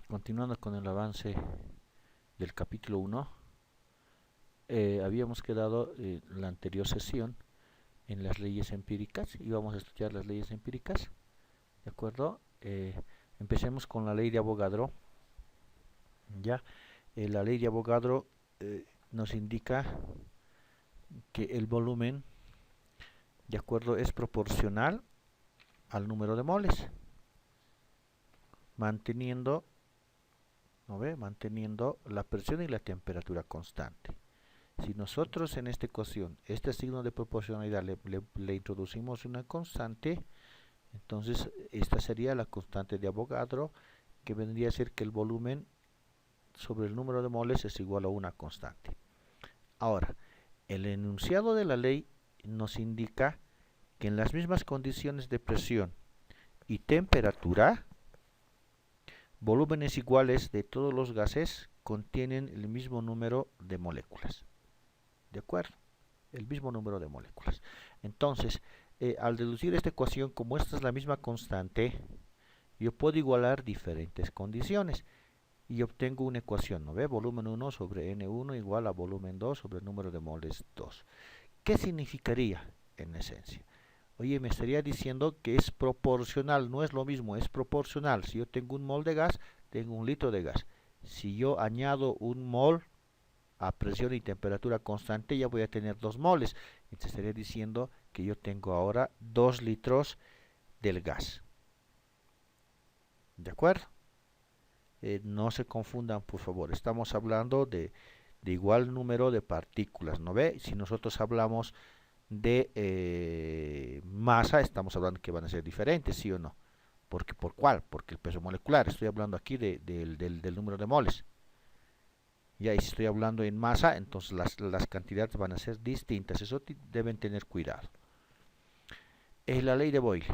Continuando con el avance del capítulo 1, habíamos quedado en la anterior sesión en las leyes empíricas y vamos a estudiar las leyes empíricas, ¿de acuerdo? Empecemos con la ley de Avogadro. Ya, la ley de Avogadro nos indica que el volumen, de acuerdo, es proporcional al número de moles, manteniendo la presión y la temperatura constante. Si nosotros en esta ecuación, este signo de proporcionalidad, le introducimos una constante, entonces esta sería la constante de Avogadro, que vendría a ser que el volumen sobre el número de moles es igual a una constante. Ahora, el enunciado de la ley nos indica que en las mismas condiciones de presión y temperatura, volúmenes iguales de todos los gases contienen el mismo número de moléculas. ¿De acuerdo? El mismo número de moléculas. Entonces, al deducir esta ecuación, como esta es la misma constante, yo puedo igualar diferentes condiciones y obtengo una ecuación, ¿no ve? Volumen 1 sobre N1 igual a volumen 2 sobre el número de moles 2. ¿Qué significaría en esencia? Oye, me estaría diciendo que es proporcional, no es lo mismo, es proporcional. Si yo tengo un mol de gas, tengo un litro de gas. Si yo añado un mol a presión y temperatura constante, ya voy a tener 2 moles. Entonces estaría diciendo que yo tengo ahora 2 litros del gas. ¿De acuerdo? No se confundan, por favor. Estamos hablando de igual número de partículas, ¿no ve? Si nosotros hablamos de masa, estamos hablando que van a ser diferentes, ¿sí o no? ¿Por cuál? Porque el peso molecular. Estoy hablando aquí del número de moles. Ya, y si estoy hablando en masa, entonces las cantidades van a ser distintas. Eso deben tener cuidado. La ley de Boyle.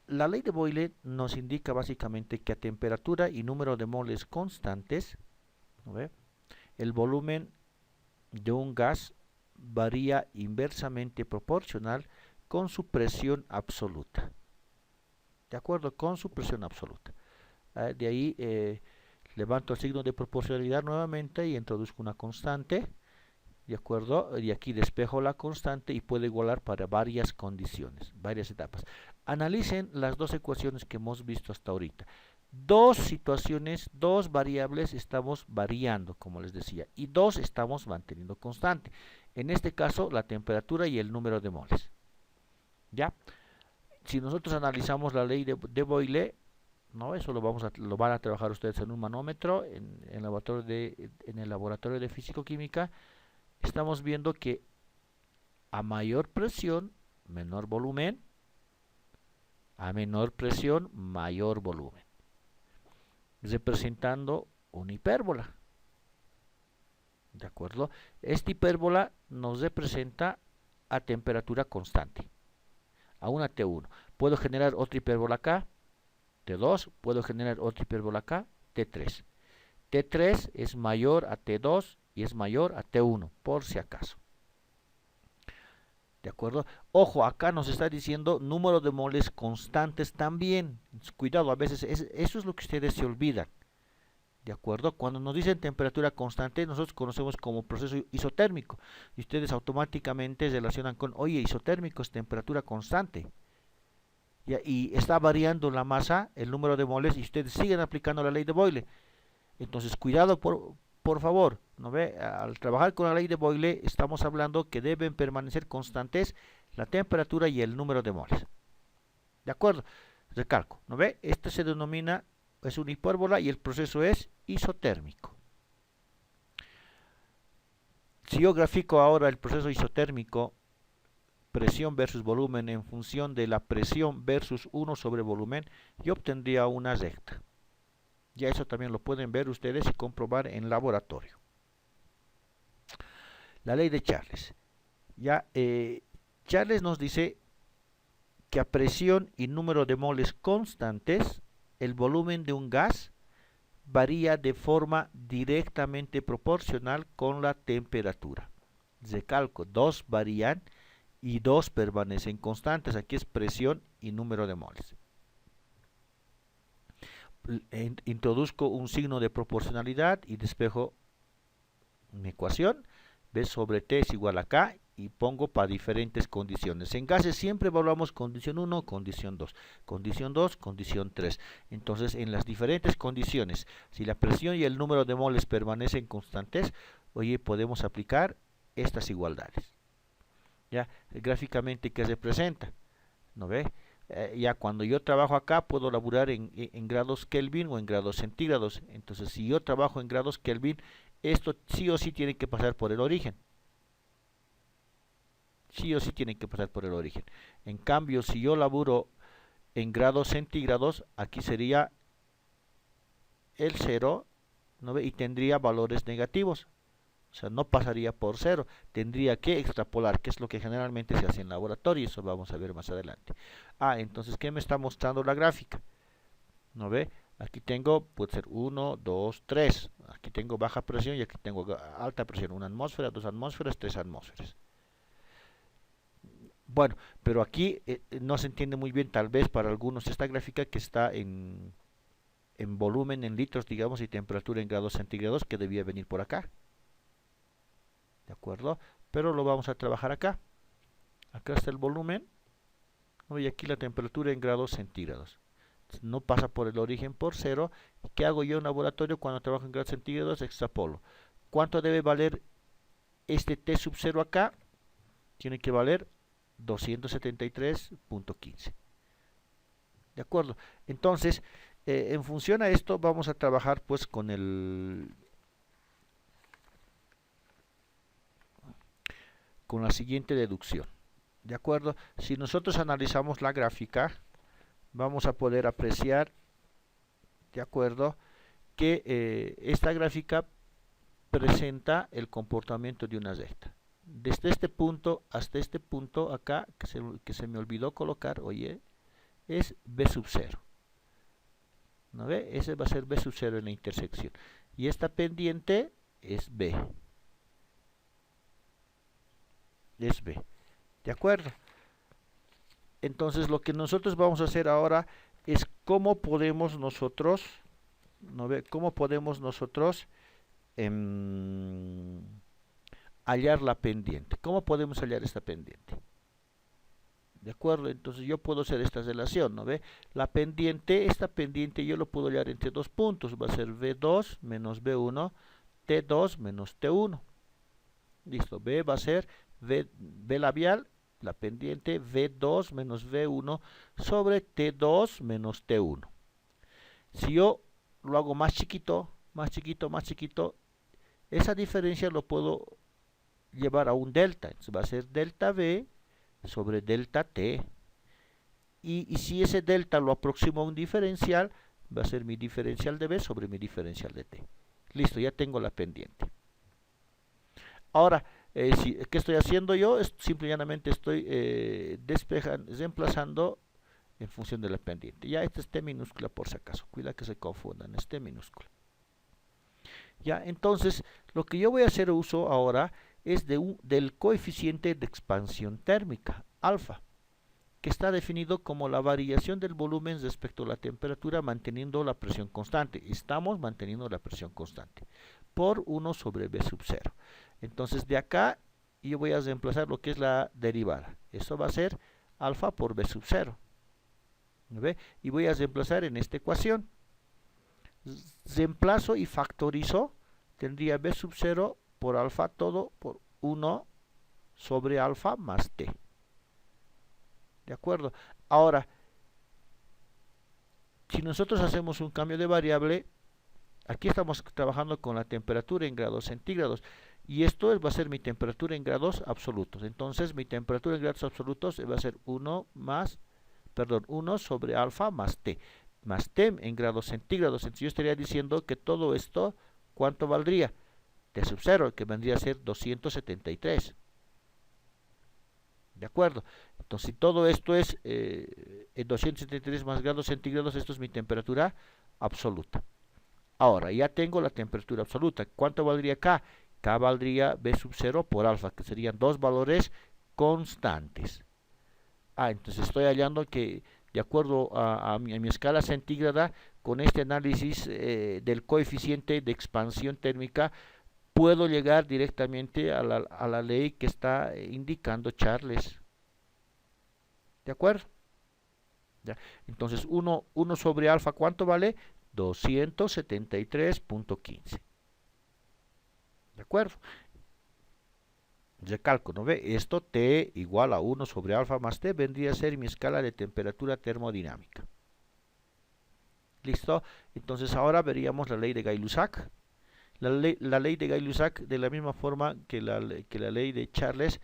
La ley de Boyle nos indica básicamente que a temperatura y número de moles constantes, ¿no ve? El volumen de un gas varía inversamente proporcional con su presión absoluta. ¿De acuerdo? Con su presión absoluta. De ahí levanto el signo de proporcionalidad nuevamente y introduzco una constante. ¿De acuerdo? Y aquí despejo la constante y puedo igualar para varias condiciones, varias etapas. Analicen las dos ecuaciones que hemos visto hasta ahorita. Dos situaciones, dos variables estamos variando, como les decía, y dos estamos manteniendo constante. En este caso, la temperatura y el número de moles. ¿Ya? Si nosotros analizamos la ley de Boyle, ¿no? Eso lo van a trabajar ustedes en un manómetro, en el laboratorio de físico-química. Estamos viendo que a mayor presión, menor volumen, a menor presión, mayor volumen, representando una hipérbola. ¿De acuerdo? Esta hipérbola nos representa a temperatura constante, a una T1. Puedo generar otra hipérbola acá, T2, puedo generar otra hipérbola acá, T3. T3 es mayor a T2 y es mayor a T1, por si acaso. ¿De acuerdo? Ojo, acá nos está diciendo número de moles constantes también. Cuidado, a veces eso es lo que ustedes se olvidan. ¿De acuerdo? Cuando nos dicen temperatura constante, nosotros conocemos como proceso isotérmico. Y ustedes automáticamente relacionan con, oye, isotérmico es temperatura constante. Y está variando la masa, el número de moles, y ustedes siguen aplicando la ley de Boyle. Entonces, cuidado, por favor, ¿no ve? Al trabajar con la ley de Boyle, estamos hablando que deben permanecer constantes la temperatura y el número de moles. ¿De acuerdo? Recalco, ¿no ve? Esto se denomina, es una hipérbola y el proceso es isotérmico. Si yo grafico ahora el proceso isotérmico, presión versus volumen en función de la presión versus 1 sobre volumen, yo obtendría una recta. Ya eso también lo pueden ver ustedes y comprobar en laboratorio. La ley de Charles. Ya, Charles nos dice que a presión y número de moles constantes, el volumen de un gas varía de forma directamente proporcional con la temperatura. Recalco, dos varían y dos permanecen constantes. Aquí es presión y número de moles. introduzco un signo de proporcionalidad y despejo mi ecuación. B sobre T es igual a K y pongo para diferentes condiciones. En gases siempre evaluamos condición 1, condición 2, condición 3. Entonces, en las diferentes condiciones, si la presión y el número de moles permanecen constantes, oye, podemos aplicar estas igualdades. Ya, gráficamente, ¿qué representa? ¿No ve? Ya cuando yo trabajo acá puedo laburar en grados Kelvin o en grados centígrados. Entonces, si yo trabajo en grados Kelvin, esto sí o sí tiene que pasar por el origen. Sí o sí tiene que pasar por el origen. En cambio, si yo laburo en grados centígrados, aquí sería el 0, ¿no ve? Y tendría valores negativos. O sea, no pasaría por 0. Tendría que extrapolar, que es lo que generalmente se hace en laboratorio. Eso vamos a ver más adelante. Entonces, ¿qué me está mostrando la gráfica? ¿No ve? Aquí tengo, puede ser 1, 2, 3. Aquí tengo baja presión y aquí tengo alta presión. 1 atmósfera, 2 atmósferas, 3 atmósferas. Bueno, pero aquí no se entiende muy bien, tal vez para algunos, esta gráfica que está en volumen, en litros, digamos, y temperatura en grados centígrados, que debía venir por acá. ¿De acuerdo? Pero lo vamos a trabajar acá. Acá está el volumen, ¿no? Y aquí la temperatura en grados centígrados. No pasa por el origen por 0. ¿Qué hago yo en laboratorio cuando trabajo en grados centígrados? Extrapolo. ¿Cuánto debe valer este T sub 0 acá? Tiene que valer 273.15. ¿De acuerdo? Entonces, en función a esto, vamos a trabajar pues con la siguiente deducción. ¿De acuerdo? Si nosotros analizamos la gráfica, vamos a poder apreciar, ¿de acuerdo?, que esta gráfica presenta el comportamiento de una recta. Desde este punto hasta este punto acá, que se me olvidó colocar, oye, es B sub 0. ¿No ve? Ese va a ser B sub 0 en la intersección. Y esta pendiente es B. Es B. ¿De acuerdo? Entonces lo que nosotros vamos a hacer ahora es cómo podemos nosotros, ¿no ve? Cómo podemos nosotros hallar la pendiente. ¿Cómo podemos hallar esta pendiente? ¿De acuerdo? Entonces yo puedo hacer esta relación, ¿no ve? La pendiente, esta pendiente yo lo puedo hallar entre dos puntos. Va a ser V2 menos V1, T2 menos T1. Listo, B va a ser V labial, la pendiente V2 menos V1 sobre T2 menos T1. Si yo lo hago más chiquito, más chiquito, más chiquito, esa diferencia lo puedo llevar a un delta. Entonces va a ser delta V sobre delta T. Y si ese delta lo aproximo a un diferencial, va a ser mi diferencial de B sobre mi diferencial de T. Listo, ya tengo la pendiente. Ahora, ¿qué estoy haciendo yo? Simplemente estoy reemplazando en función de la pendiente. Ya esta es T minúscula por si acaso. Cuida que se confundan, es T minúscula. Ya, entonces, lo que yo voy a hacer uso ahora es del coeficiente de expansión térmica, alfa, que está definido como la variación del volumen respecto a la temperatura manteniendo la presión constante. Estamos manteniendo la presión constante por 1 sobre B sub 0. Entonces de acá yo voy a reemplazar lo que es la derivada. Esto va a ser alfa por B sub 0. ¿Ve? Y voy a reemplazar en esta ecuación. Reemplazo y factorizo. Tendría B sub 0 por alfa todo por 1 sobre alfa más T. ¿De acuerdo? Ahora, si nosotros hacemos un cambio de variable, aquí estamos trabajando con la temperatura en grados centígrados. Y esto va a ser mi temperatura en grados absolutos. Entonces, mi temperatura en grados absolutos va a ser 1 sobre alfa más T. Más T en grados centígrados. Entonces, yo estaría diciendo que todo esto, ¿cuánto valdría? T sub 0, que vendría a ser 273. ¿De acuerdo? Entonces, si todo esto es 273 más grados centígrados, esto es mi temperatura absoluta. Ahora, ya tengo la temperatura absoluta. ¿Cuánto valdría K? K valdría B sub 0 por alfa, que serían dos valores constantes. Entonces estoy hallando que, de acuerdo a mi escala centígrada, con este análisis del coeficiente de expansión térmica, puedo llegar directamente a la ley que está indicando Charles. ¿De acuerdo? ¿Ya? Entonces, 1 sobre alfa, ¿cuánto vale? 273.15. ¿De acuerdo? Recalco, ¿no ve? Esto T igual a 1 sobre alfa más T vendría a ser mi escala de temperatura termodinámica. ¿Listo? Entonces ahora veríamos la ley de Gay-Lussac. La ley de Gay-Lussac, de la misma forma que la ley de Charles,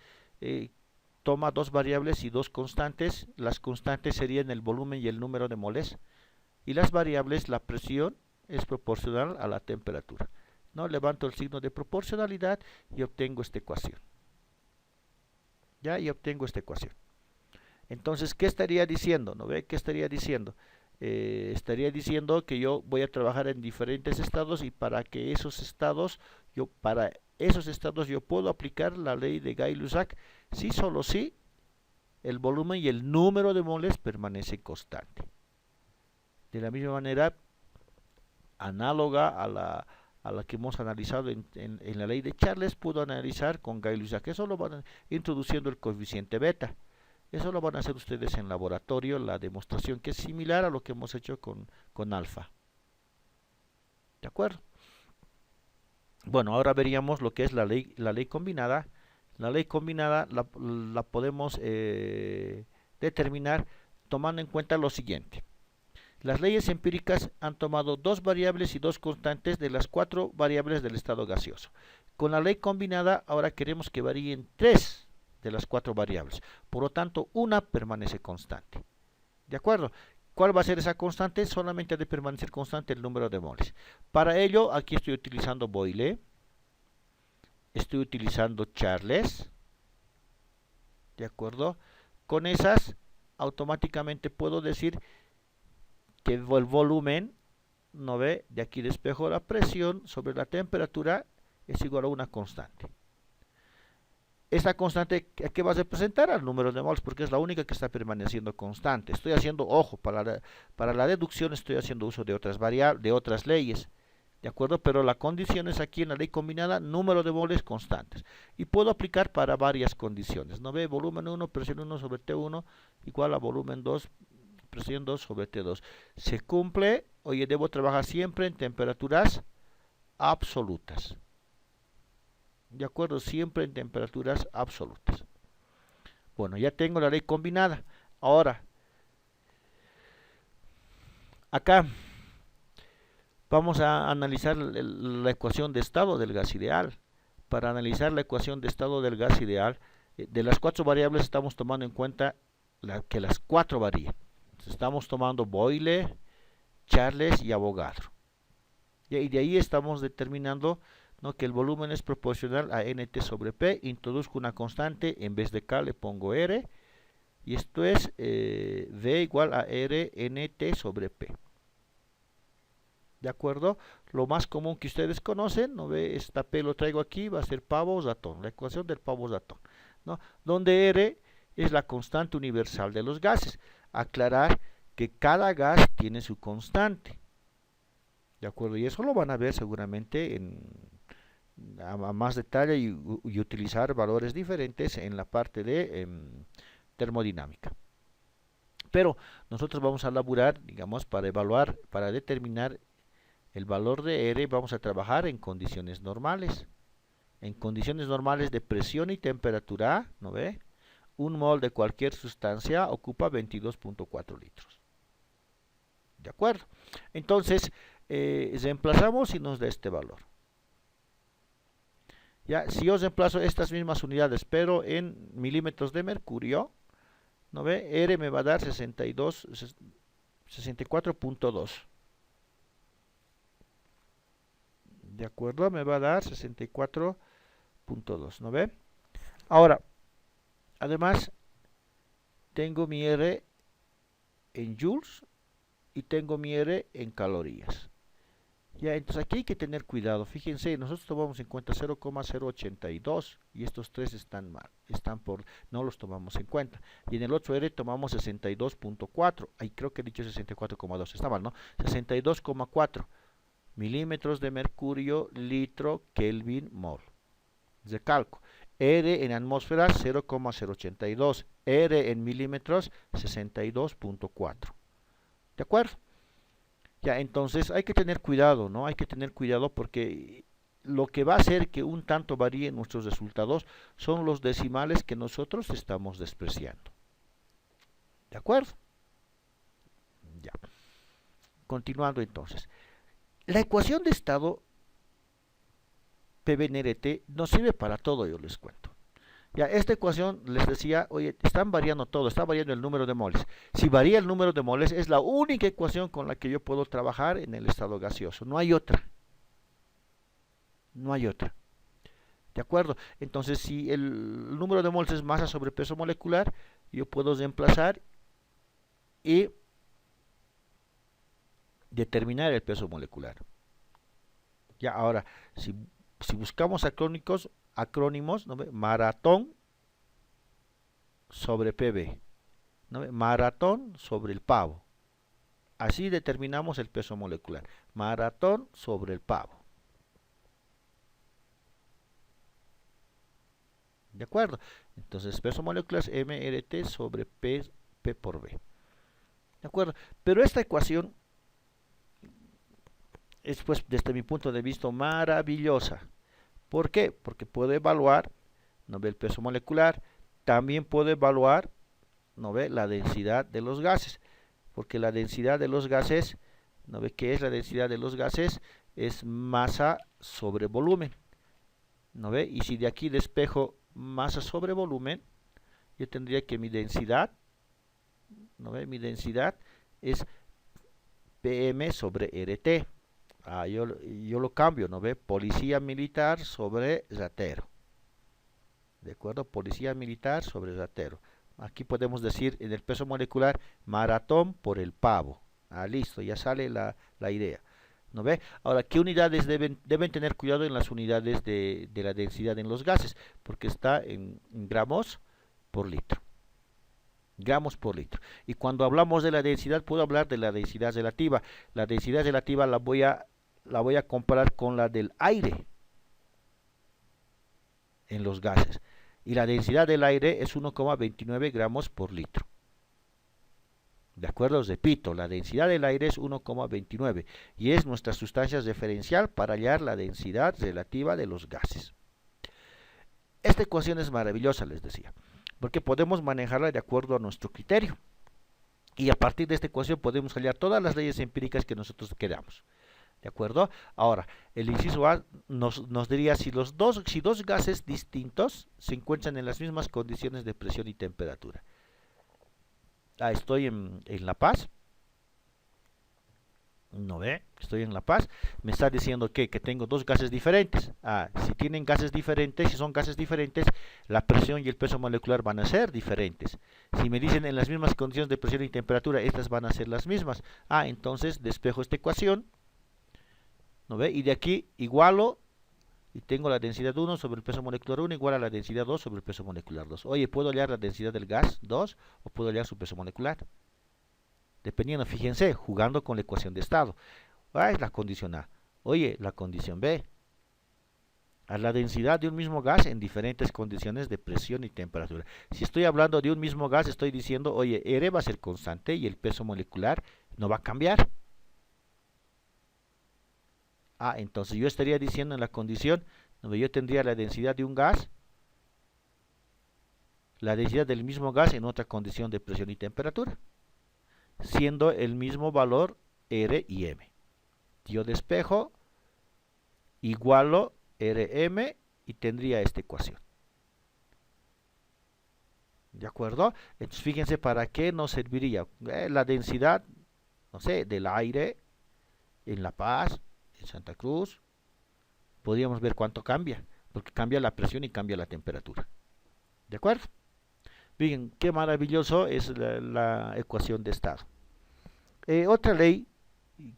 toma dos variables y dos constantes. Las constantes serían el volumen y el número de moles. Y las variables, la presión es proporcional a la temperatura. ¿No? Levanto el signo de proporcionalidad y obtengo esta ecuación. ¿Ya? Y obtengo esta ecuación. Entonces, ¿qué estaría diciendo? ¿No ve? ¿Qué estaría diciendo? Estaría diciendo que yo voy a trabajar en diferentes estados y para esos estados yo puedo aplicar la ley de Gay-Lussac si solo si el volumen y el número de moles permanece constante. De la misma manera, análoga a la que hemos analizado en la ley de Charles, puedo analizar con Gay-Lussac. Eso lo van introduciendo el coeficiente beta. Eso lo van a hacer ustedes en laboratorio, la demostración que es similar a lo que hemos hecho con alfa. ¿De acuerdo? Bueno, ahora veríamos lo que es la ley combinada. La ley combinada la podemos determinar tomando en cuenta lo siguiente. Las leyes empíricas han tomado dos variables y dos constantes de las 4 variables del estado gaseoso. Con la ley combinada ahora queremos que varíen 3 de las 4 variables. Por lo tanto, una permanece constante. ¿De acuerdo? ¿Cuál va a ser esa constante? Solamente ha de permanecer constante el número de moles. Para ello, aquí estoy utilizando Boyle. Estoy utilizando Charles. ¿De acuerdo? Con esas, automáticamente puedo decir que el volumen, ¿no ve? De aquí despejo la presión sobre la temperatura es igual a una constante. Esta constante, ¿a qué va a representar? Al número de moles, porque es la única que está permaneciendo constante. Estoy haciendo, ojo, para la deducción estoy haciendo uso de otras variables, de otras leyes, ¿de acuerdo? Pero la condición es aquí en la ley combinada, número de moles constantes. Y puedo aplicar para varias condiciones, ¿no ve? Volumen 1, presión 1 sobre T1, igual a volumen 2, presión 2 sobre T2. Se cumple, oye, debo trabajar siempre en temperaturas absolutas. De acuerdo, siempre en temperaturas absolutas. Bueno, ya tengo la ley combinada. Ahora, acá vamos a analizar la ecuación de estado del gas ideal. Para analizar la ecuación de estado del gas ideal, de las 4 variables estamos tomando en cuenta que las 4 varían. Estamos tomando Boyle, Charles y Avogadro. Y de ahí estamos determinando, ¿no?, que el volumen es proporcional a Nt sobre P. Introduzco una constante, en vez de K le pongo R, y esto es V igual a R Nt sobre P. ¿De acuerdo? Lo más común que ustedes conocen, ¿no ve? Esta P lo traigo aquí, va a ser Pavos-Datón, la ecuación del Pavos-Datón, ¿no? Donde R es la constante universal de los gases. Aclarar que cada gas tiene su constante. ¿De acuerdo? Y eso lo van a ver seguramente a más detalle y utilizar valores diferentes en la parte de termodinámica. Pero nosotros vamos a laburar, digamos, para evaluar, para determinar el valor de R, vamos a trabajar en condiciones normales. En condiciones normales de presión y temperatura, ¿no ve? Un mol de cualquier sustancia ocupa 22.4 litros. ¿De acuerdo? Entonces, reemplazamos y nos da este valor. Ya, si yo reemplazo estas mismas unidades, pero en milímetros de mercurio, ¿no ve? R me va a dar 64.2. ¿De acuerdo? Me va a dar 64.2, ¿no ve? Ahora, además, tengo mi R en joules y tengo mi R en calorías. Ya, entonces aquí hay que tener cuidado. Fíjense, nosotros tomamos en cuenta 0,082 y estos tres están mal, no los tomamos en cuenta. Y en el otro R tomamos 62.4, ahí creo que he dicho 64,2, está mal, ¿no? 62,4 milímetros de mercurio, litro, Kelvin, mol. Recalco, R en atmósfera 0,082, R en milímetros 62.4. ¿De acuerdo? Ya, entonces hay que tener cuidado, ¿no? Hay que tener cuidado porque lo que va a hacer que un tanto varíen nuestros resultados son los decimales que nosotros estamos despreciando. ¿De acuerdo? Ya. Continuando entonces. La ecuación de estado PV-NRT nos sirve para todo, yo les cuento. Ya, esta ecuación les decía, oye, están variando todo, está variando el número de moles. Si varía el número de moles, es la única ecuación con la que yo puedo trabajar en el estado gaseoso. No hay otra. No hay otra. ¿De acuerdo? Entonces, si el número de moles es masa sobre peso molecular, yo puedo reemplazar y determinar el peso molecular. Ya, ahora, si buscamos acrónimos, ¿no ve? Maratón sobre PV, ¿no ve? Maratón sobre el pavo. Así determinamos el peso molecular. Maratón sobre el pavo. ¿De acuerdo? Entonces, peso molecular es MRT sobre P por B. ¿De acuerdo? Pero esta ecuación es, pues, desde mi punto de vista, maravillosa. ¿Por qué? Porque puedo evaluar, ¿no ve? El peso molecular. También puedo evaluar, ¿no ve? La densidad de los gases. Porque la densidad de los gases, ¿no ve? ¿Qué es la densidad de los gases? Es masa sobre volumen. ¿No ve? Y si de aquí despejo masa sobre volumen, yo tendría que mi densidad, ¿no ve? Mi densidad es PM sobre RT. Yo lo cambio, ¿no ve? Policía militar sobre ratero. ¿De acuerdo? Policía militar sobre ratero. Aquí podemos decir en el peso molecular, maratón por el pavo. Listo, ya sale la idea. ¿No ve? Ahora, ¿qué unidades deben tener cuidado en las unidades de la densidad en los gases? Porque está en gramos por litro. Gramos por litro. Y cuando hablamos de la densidad, puedo hablar de la densidad relativa. La densidad relativa la voy a comparar con la del aire en los gases. Y la densidad del aire es 1,29 gramos por litro. ¿De acuerdo? Os repito, la densidad del aire es 1,29 y es nuestra sustancia referencial para hallar la densidad relativa de los gases. Esta ecuación es maravillosa, les decía, porque podemos manejarla de acuerdo a nuestro criterio. Y a partir de esta ecuación podemos hallar todas las leyes empíricas que nosotros queramos. ¿De acuerdo? Ahora, el inciso A nos diría si dos gases distintos se encuentran en las mismas condiciones de presión y temperatura. Estoy en La Paz. ¿No ve? Estoy en La Paz. Me está diciendo que tengo dos gases diferentes. Si tienen gases diferentes, si son gases diferentes, la presión y el peso molecular van a ser diferentes. Si me dicen en las mismas condiciones de presión y temperatura, estas van a ser las mismas. Entonces despejo esta ecuación. ¿No ve? Y de aquí igualo y tengo la densidad 1 sobre el peso molecular 1 igual a la densidad 2 sobre el peso molecular 2. Oye, ¿puedo hallar la densidad del gas 2 o puedo hallar su peso molecular? Dependiendo, fíjense, jugando con la ecuación de estado. Es la condición A. Oye, la condición B. A la densidad de un mismo gas en diferentes condiciones de presión y temperatura. Si estoy hablando de un mismo gas, estoy diciendo, oye, R va a ser constante y el peso molecular no va a cambiar. Entonces yo estaría diciendo en la condición donde yo tendría la densidad de un gas, la densidad del mismo gas en otra condición de presión y temperatura, siendo el mismo valor R y M. Yo despejo, igualo Rm y tendría esta ecuación. ¿De acuerdo? Entonces fíjense para qué nos serviría la densidad, no sé, del aire en La Paz, en Santa Cruz. Podríamos ver cuánto cambia, porque cambia la presión y cambia la temperatura. ¿De acuerdo? Bien, qué maravilloso es la ecuación de estado. Otra ley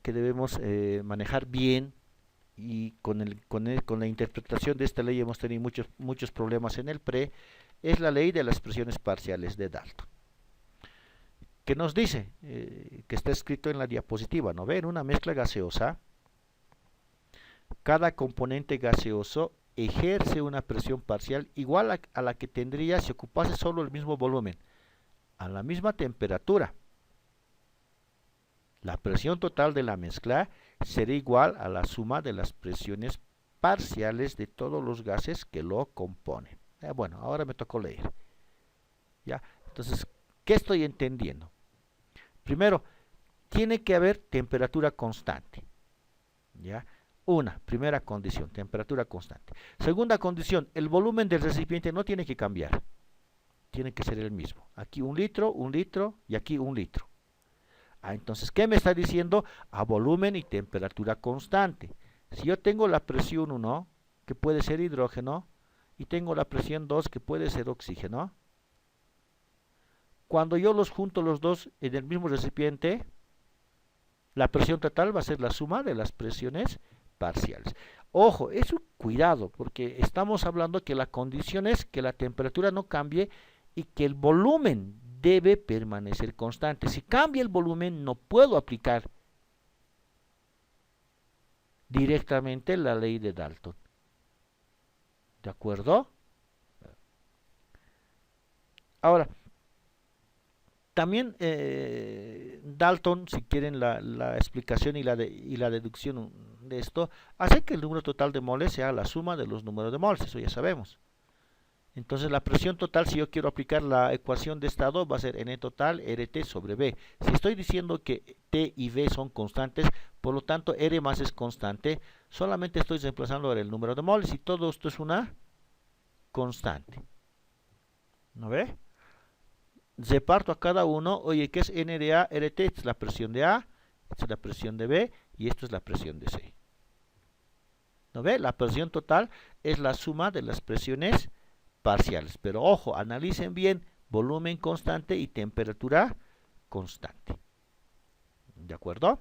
que debemos manejar bien y con la interpretación de esta ley hemos tenido muchos problemas en el pre, es la ley de las presiones parciales de Dalton. ¿Qué nos dice? Que está escrito en la diapositiva, ¿no ve? En una mezcla gaseosa, cada componente gaseoso ejerce una presión parcial igual a la que tendría si ocupase solo el mismo volumen, a la misma temperatura. La presión total de la mezcla será igual a la suma de las presiones parciales de todos los gases que lo componen. Bueno, ahora me tocó leer. ¿Ya? Entonces, ¿qué estoy entendiendo? Primero, tiene que haber temperatura constante. ¿Ya? Primera condición, temperatura constante. Segunda condición, el volumen del recipiente no tiene que cambiar. Tiene que ser el mismo. Aquí 1 litro y aquí 1 litro. Entonces, ¿qué me está diciendo? A volumen y temperatura constante. Si yo tengo la presión 1, que puede ser hidrógeno, y tengo la presión 2, que puede ser oxígeno, cuando yo los junto los dos en el mismo recipiente, la presión total va a ser la suma de las presiones parciales. Ojo, eso cuidado, porque estamos hablando que la condición es que la temperatura no cambie y que el volumen debe permanecer constante. Si cambia el volumen, no puedo aplicar directamente la ley de Dalton. ¿De acuerdo? Ahora, también Dalton, si quieren la explicación y la deducción de esto, hace que el número total de moles sea la suma de los números de moles, eso ya sabemos. Entonces la presión total, si yo quiero aplicar la ecuación de estado, va a ser N total RT sobre B. Si estoy diciendo que T y B son constantes, por lo tanto R más es constante, solamente estoy reemplazando ahora el número de moles y todo esto es una constante. ¿No ve? Reparto a cada uno, oye, ¿qué es N de A, RT? Esta es la presión de A, esta es la presión de B y esto es la presión de C. ¿No ve? La presión total es la suma de las presiones parciales, pero ojo, analicen bien volumen constante y temperatura constante. ¿De acuerdo?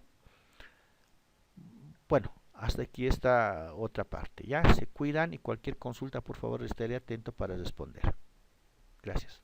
Bueno, hasta aquí está otra parte. Ya se cuidan y cualquier consulta, por favor, estaré atento para responder. Gracias.